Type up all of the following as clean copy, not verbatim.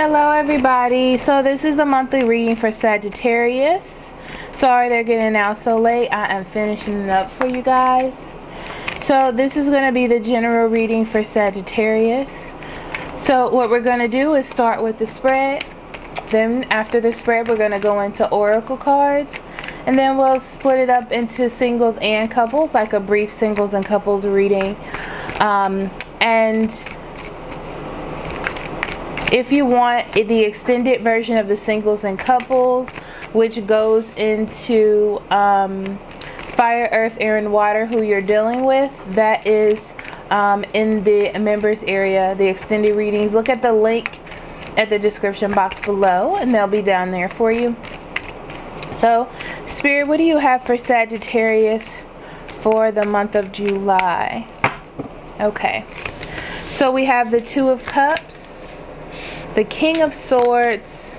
Hello everybody. So this is the monthly reading for Sagittarius. Sorry they're getting out so late. I am finishing it up for you guys. So this is going to be the general reading for Sagittarius. So what we're going to do is start with the spread. Then after the spread we're going to go into oracle cards. And then we'll split it up into singles and couples, like a brief singles and couples reading. And if you want the extended version of the singles and couples, which goes into fire, earth, air, and water, who you're dealing with, that is in the members area, the extended readings. Look at the link at the description box below and they'll be down there for you. So Spirit, what do you have for Sagittarius for the month of July? Okay, so we have the Two of Cups, the King of Swords,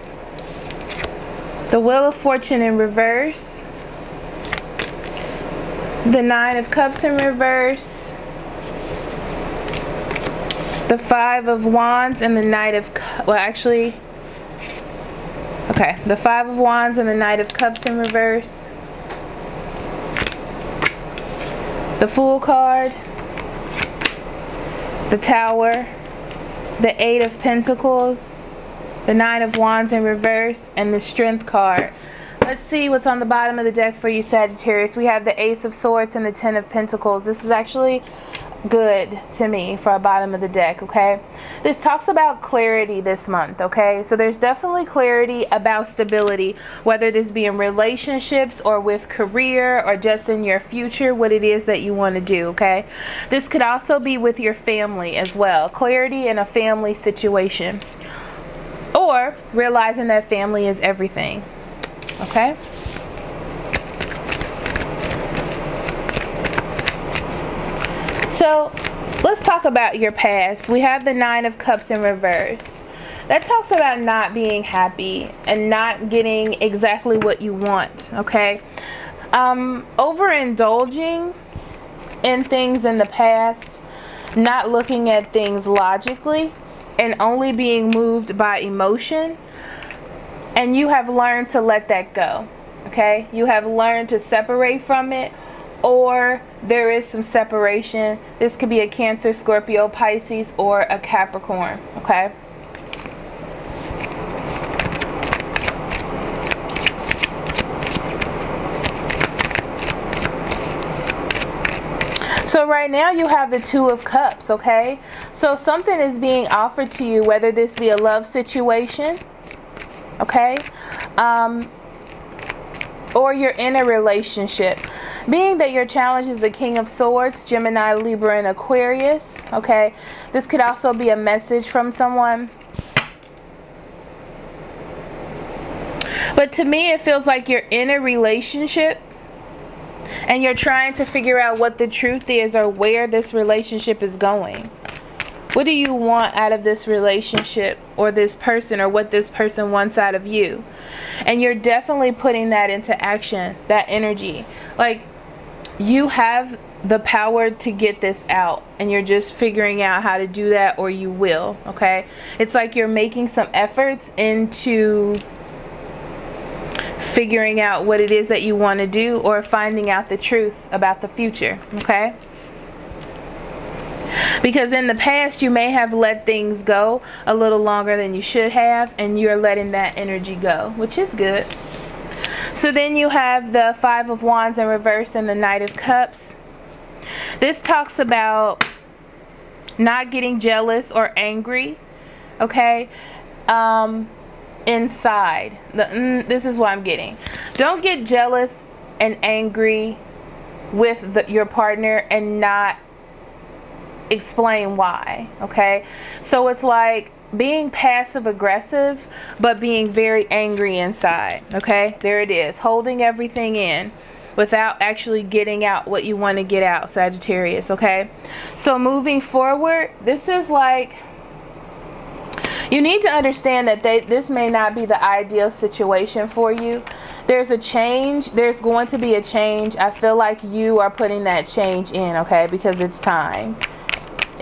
the Wheel of Fortune in reverse, the Nine of Cups in reverse, the Five of Wands, and the Knight of Cups. Well, actually, okay, the Five of Wands and the Knight of Cups in reverse, the Fool card, the Tower, the Eight of Pentacles, the Nine of Wands in reverse, and the Strength card. Let's see what's on the bottom of the deck for you, Sagittarius. We have the Ace of Swords and the Ten of Pentacles. This is actually good to me for a bottom of the deck, okay? This talks about clarity this month, okay? So there's definitely clarity about stability, whether this be in relationships or with career or just in your future, what it is that you want to do, okay? This could also be with your family as well. Clarity in a family situation, or realizing that family is everything, okay? So let's talk about your past. We have the Nine of Cups in reverse. That talks about not being happy and not getting exactly what you want, okay? Overindulging in things in the past, not looking at things logically, and only being moved by emotion. And you have learned to let that go, okay? You have learned to separate from it, or there is some separation. This could be a Cancer, Scorpio, Pisces, or a Capricorn, okay? So right now you have the Two of Cups, okay? So something is being offered to you, whether this be a love situation, okay? Or you're in a relationship. Being that your challenge is the King of Swords, Gemini, Libra, and Aquarius, okay? This could also be a message from someone. But to me, it feels like you're in a relationship and you're trying to figure out what the truth is or where this relationship is going. What do you want out of this relationship or this person, or what this person wants out of you? And you're definitely putting that into action, that energy. Like, you have the power to get this out, and you're just figuring out how to do that, or you will, okay? It's like you're making some efforts into figuring out what it is that you want to do, or finding out the truth about the future, okay? Because in the past you may have let things go a little longer than you should have, and you're letting that energy go, which is good. So then you have the Five of Wands in reverse and the Knight of Cups. This talks about not getting jealous or angry, okay? Inside. This is what I'm getting. Don't get jealous and angry with your partner and not explain why, okay? So it's like being passive aggressive but being very angry inside, okay? There it is, holding everything in without actually getting out what you want to get out, Sagittarius, okay? So moving forward, this is like, you need to understand that this may not be the ideal situation for you. There's a change. There's going to be a change. I feel like you are putting that change in, okay? Because it's time.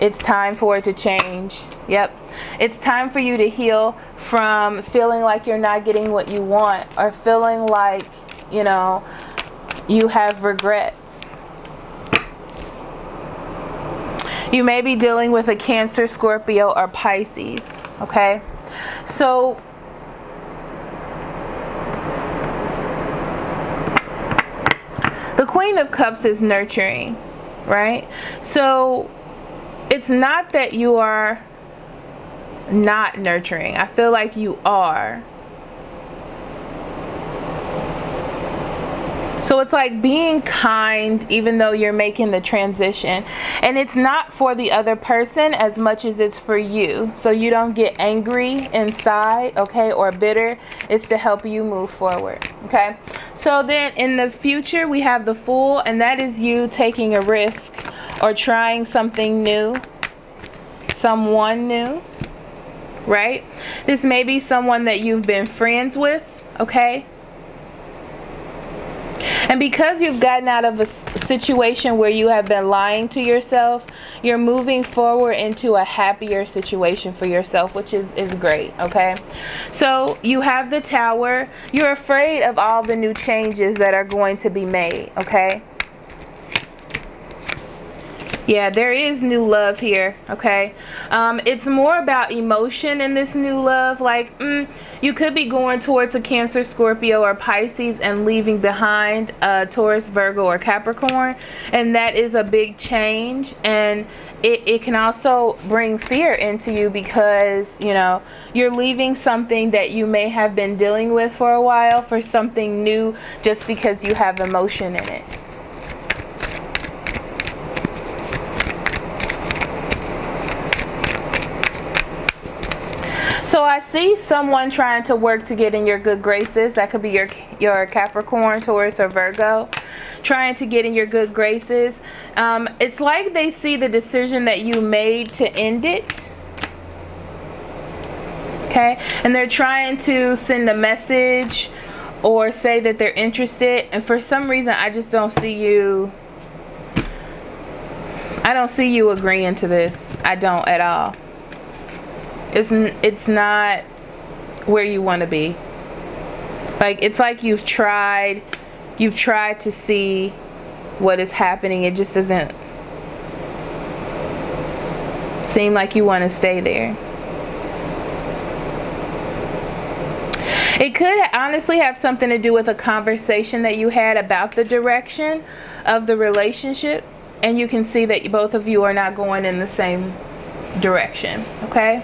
It's time for it to change. Yep. It's time for you to heal from feeling like you're not getting what you want, or feeling like, you know, you have regrets. You may be dealing with a Cancer, Scorpio, or Pisces. Okay. So the Queen of Cups is nurturing, right? So it's not that you are not nurturing. I feel like you are. So it's like being kind even though you're making the transition. And it's not for the other person as much as it's for you. So you don't get angry inside, okay, or bitter. It's to help you move forward, okay? So then in the future, we have the Fool, and that is you taking a risk or trying something new, someone new, right? This may be someone that you've been friends with, okay? And because you've gotten out of a situation where you have been lying to yourself, you're moving forward into a happier situation for yourself, which is great, okay? So you have the Tower. You're afraid of all the new changes that are going to be made, okay? Yeah, there is new love here, okay? It's more about emotion in this new love. Like, you could be going towards a Cancer, Scorpio, or Pisces and leaving behind Taurus, Virgo, or Capricorn. And that is a big change. And it can also bring fear into you because, you know, you're leaving something that you may have been dealing with for a while for something new just because you have emotion in it. So I see someone trying to work to get in your good graces. That could be your Capricorn, Taurus, or Virgo. Trying to get in your good graces. It's like they see the decision that you made to end it. Okay? And they're trying to send a message or say that they're interested. And for some reason, I just don't see you. I don't see you agreeing to this. I don't at all. It's not where you want to be. Like, it's like you've tried to see what is happening. It just doesn't seem like you want to stay there. It could honestly have something to do with a conversation that you had about the direction of the relationship, and you can see that both of you are not going in the same direction, okay?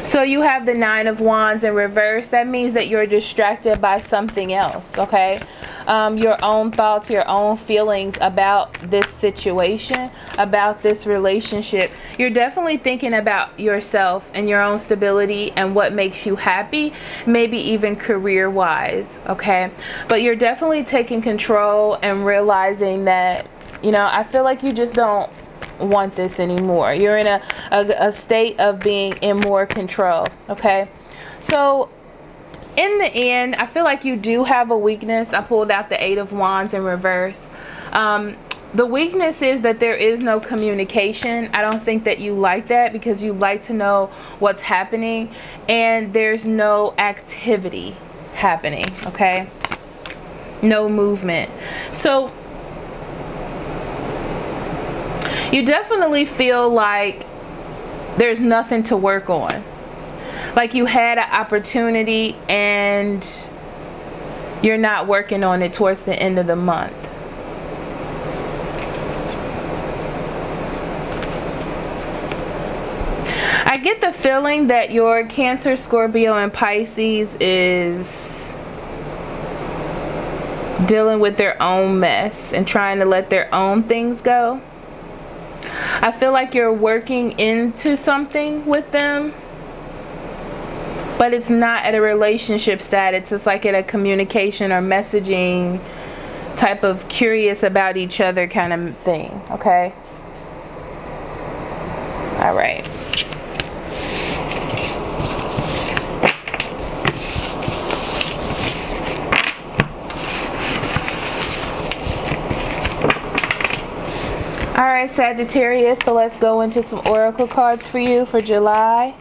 So you have the Nine of Wands in reverse. That means that you're distracted by something else, okay? Your own thoughts, your own feelings about this situation, about this relationship. You're definitely thinking about yourself and your own stability and what makes you happy, maybe even career-wise, okay? But you're definitely taking control and realizing that, you know, I feel like you just don't want this anymore. You're in a state of being in more control, okay? So in the end, I feel like you do have a weakness. I pulled out the Eight of Wands in reverse. The weakness is that there is no communication. I don't think that you like that because you like to know what's happening, and there's no activity happening, okay? No movement. So you definitely feel like there's nothing to work on. Like you had an opportunity and you're not working on it towards the end of the month. I get the feeling that your Cancer, Scorpio, and Pisces is dealing with their own mess and trying to let their own things go. I feel like you're working into something with them, but it's not at a relationship status. It's like at a communication or messaging type of curious about each other kind of thing, okay? All right. All right, Sagittarius, so let's go into some oracle cards for you for July.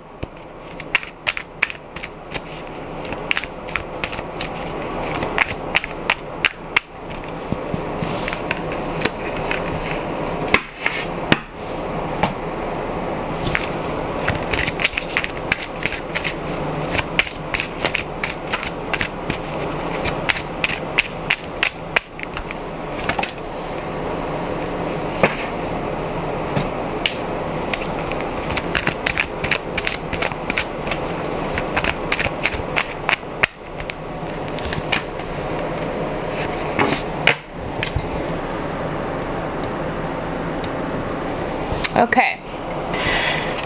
Okay,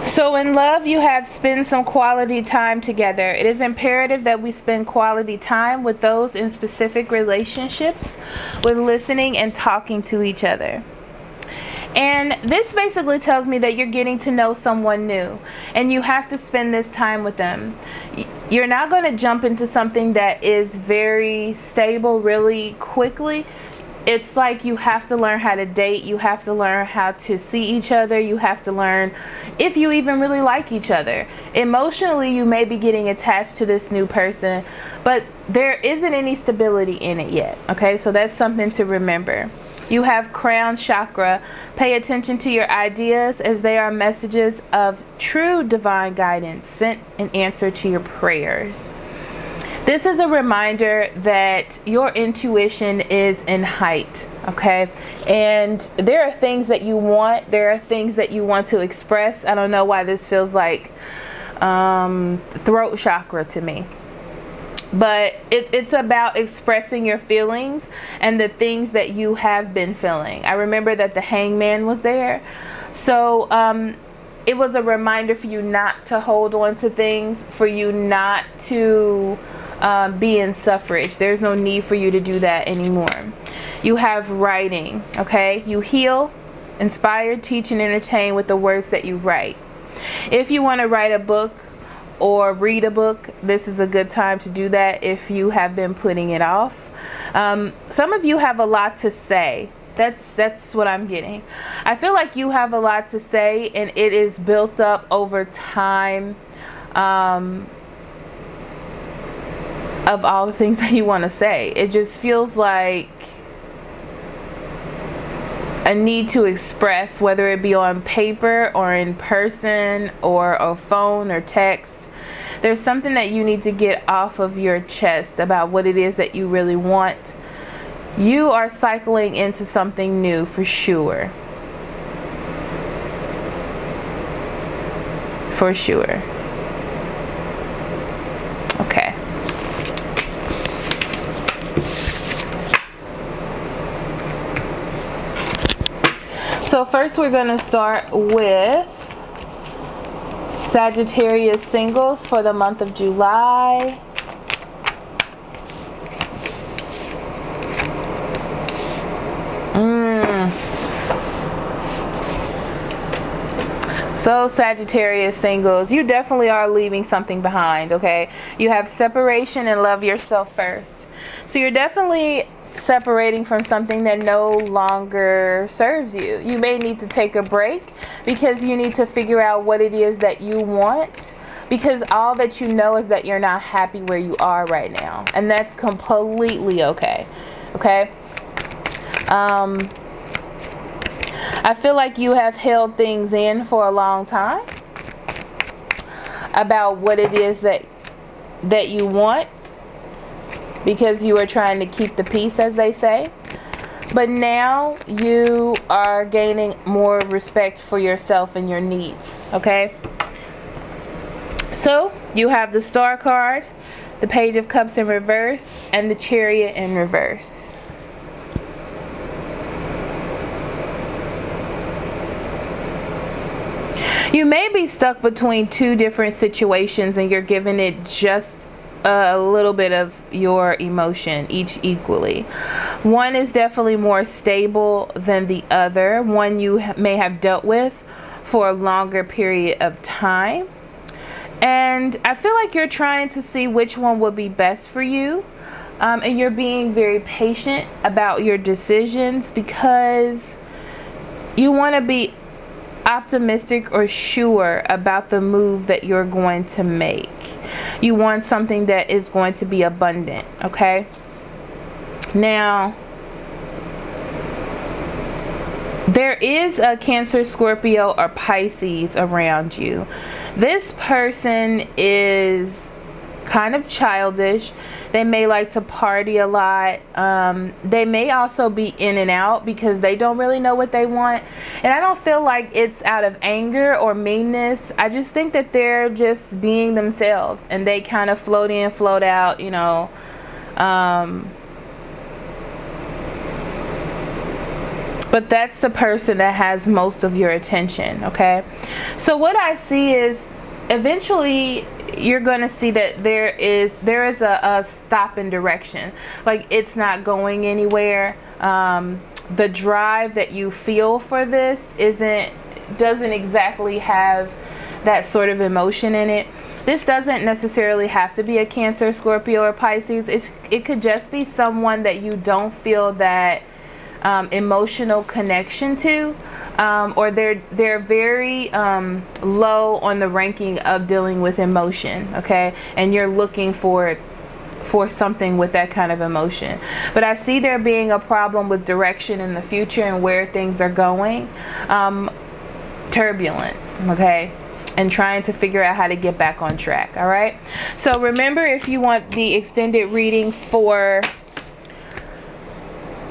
so in love, you have spend some quality time together. It is imperative that we spend quality time with those in specific relationships, with listening and talking to each other. And this basically tells me that you're getting to know someone new, and you have to spend this time with them. You're not going to jump into something that is very stable really quickly. It's like you have to learn how to date. You have to learn how to see each other. You have to learn if you even really like each other. Emotionally, you may be getting attached to this new person, but there isn't any stability in it yet. Okay, so that's something to remember. You have crown chakra. Pay attention to your ideas, as they are messages of true divine guidance sent in answer to your prayers. This is a reminder that your intuition is in height, okay? And there are things that you want. There are things that you want to express. I don't know why this feels like throat chakra to me. But it's about expressing your feelings and the things that you have been feeling. I remember that the hangman was there. So it was a reminder for you not to hold on to things, for you not to be in suffrage. There's no need for you to do that anymore. You have writing, okay? You heal, inspire, teach, and entertain with the words that you write. If you want to write a book or read a book, this is a good time to do that if you have been putting it off. Some of you have a lot to say. That's what I'm getting. I feel like you have a lot to say, and it is built up over time of all the things that you want to say. It just feels like a need to express, whether it be on paper or in person or a phone or text. There's something that you need to get off of your chest about what it is that you really want. You are cycling into something new for sure. For sure. Okay. So first we're going to start with Sagittarius singles for the month of July. So Sagittarius singles, you definitely are leaving something behind, okay? You have separation and love yourself first. So you're definitely separating from something that no longer serves you. You may need to take a break because you need to figure out what it is that you want, because all that you know is that you're not happy where you are right now, and that's completely okay. Okay? I feel like you have held things in for a long time about what it is that you want, because you are trying to keep the peace, as they say. But now you are gaining more respect for yourself and your needs, okay? So you have the Star card, the Page of Cups in reverse, and the Chariot in reverse. You may be stuck between two different situations, and you're giving it just a little bit of your emotion, each equally. One is definitely more stable than the other. One you may have dealt with for a longer period of time. And I feel like you're trying to see which one will be best for you. And you're being very patient about your decisions, because you want to be optimistic or sure about the move that you're going to make. You want something that is going to be abundant, okay? Now, there is a Cancer, Scorpio, or Pisces around you. This person is kind of childish. They may like to party a lot. They may also be in and out because they don't really know what they want. And I don't feel like it's out of anger or meanness. I just think that they're just being themselves, and they kind of float in, float out, you know. But that's the person that has most of your attention, okay? So what I see is eventually you're going to see that there is a stop in direction. Like, it's not going anywhere. The drive that you feel for this doesn't exactly have that sort of emotion in it. This doesn't necessarily have to be a Cancer, Scorpio, or Pisces. It could just be someone that you don't feel that emotional connection to, or they're very low on the ranking of dealing with emotion, okay? And you're looking for something with that kind of emotion. But I see there being a problem with direction in the future and where things are going. Turbulence, okay? And trying to figure out how to get back on track, all right? So remember, if you want the extended reading for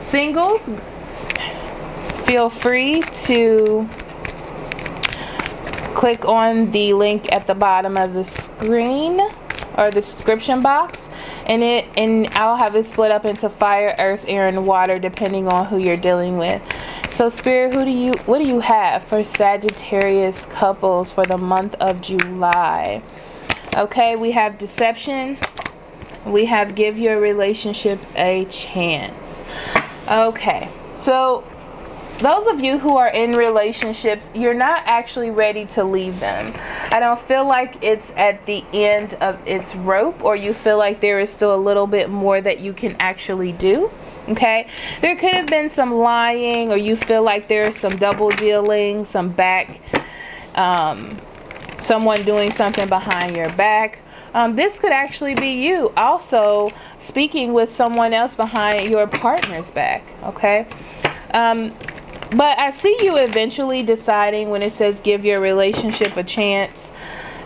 singles, feel free to click on the link at the bottom of the screen or the description box, and I'll have it split up into fire, earth, air, and water depending on who you're dealing with. So Spirit, what do you have for Sagittarius couples for the month of July? Okay, we have deception. We have give your relationship a chance. Okay, so those of you who are in relationships, you're not actually ready to leave them. I don't feel like it's at the end of its rope, or you feel like there is still a little bit more that you can actually do. Okay, there could have been some lying, or you feel like there's some double dealing, some someone doing something behind your back. This could actually be you also speaking with someone else behind your partner's back, okay? But I see you eventually deciding, when it says give your relationship a chance,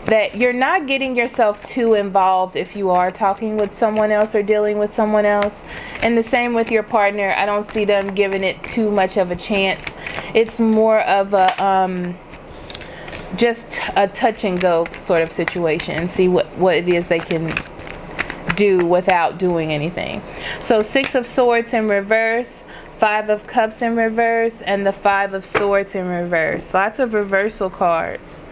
that you're not getting yourself too involved if you are talking with someone else or dealing with someone else. And the same with your partner. I don't see them giving it too much of a chance. It's more of a just a touch and go sort of situation, and see what it is they can do without doing anything. So 6 of Swords in reverse, 5 of Cups in reverse, and the 5 of Swords in reverse. Lots of reversal cards.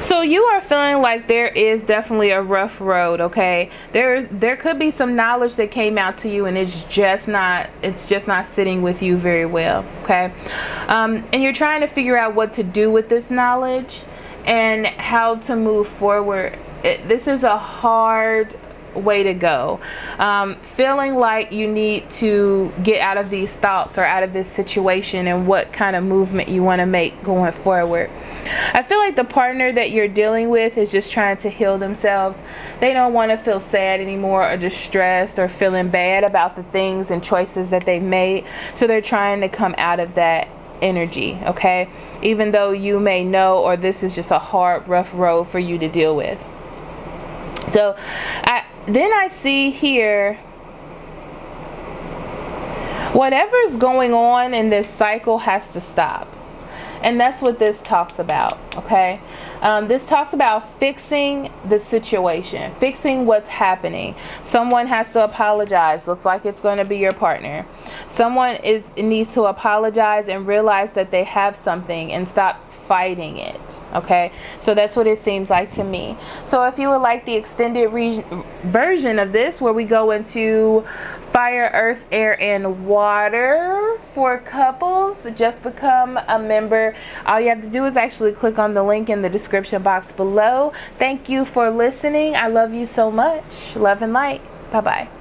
So you are feeling like there is definitely a rough road, okay? There could be some knowledge that came out to you, and it's just not sitting with you very well, okay? And you're trying to figure out what to do with this knowledge and how to move forward. This is a hard way to go. Feeling like you need to get out of these thoughts or out of this situation, and what kind of movement you want to make going forward. I feel like the partner that you're dealing with is just trying to heal themselves. They don't want to feel sad anymore, or distressed, or feeling bad about the things and choices that they've made. So they're trying to come out of that energy, okay? Even though you may know, or this is just a hard, rough road for you to deal with. So then I see here, whatever's going on in this cycle has to stop. And that's what this talks about, okay? This talks about fixing the situation, fixing what's happening. Someone has to apologize. Looks like it's going to be your partner. Someone needs to apologize and realize that they have something, and stop fighting it, okay? So that's what it seems like to me. So if you would like the extended version of this, where we go into fire, earth, air, and water for couples, just become a member. All you have to do is actually click on the link in the description box below. Thank you for listening. I love you so much. Love and light. Bye-bye.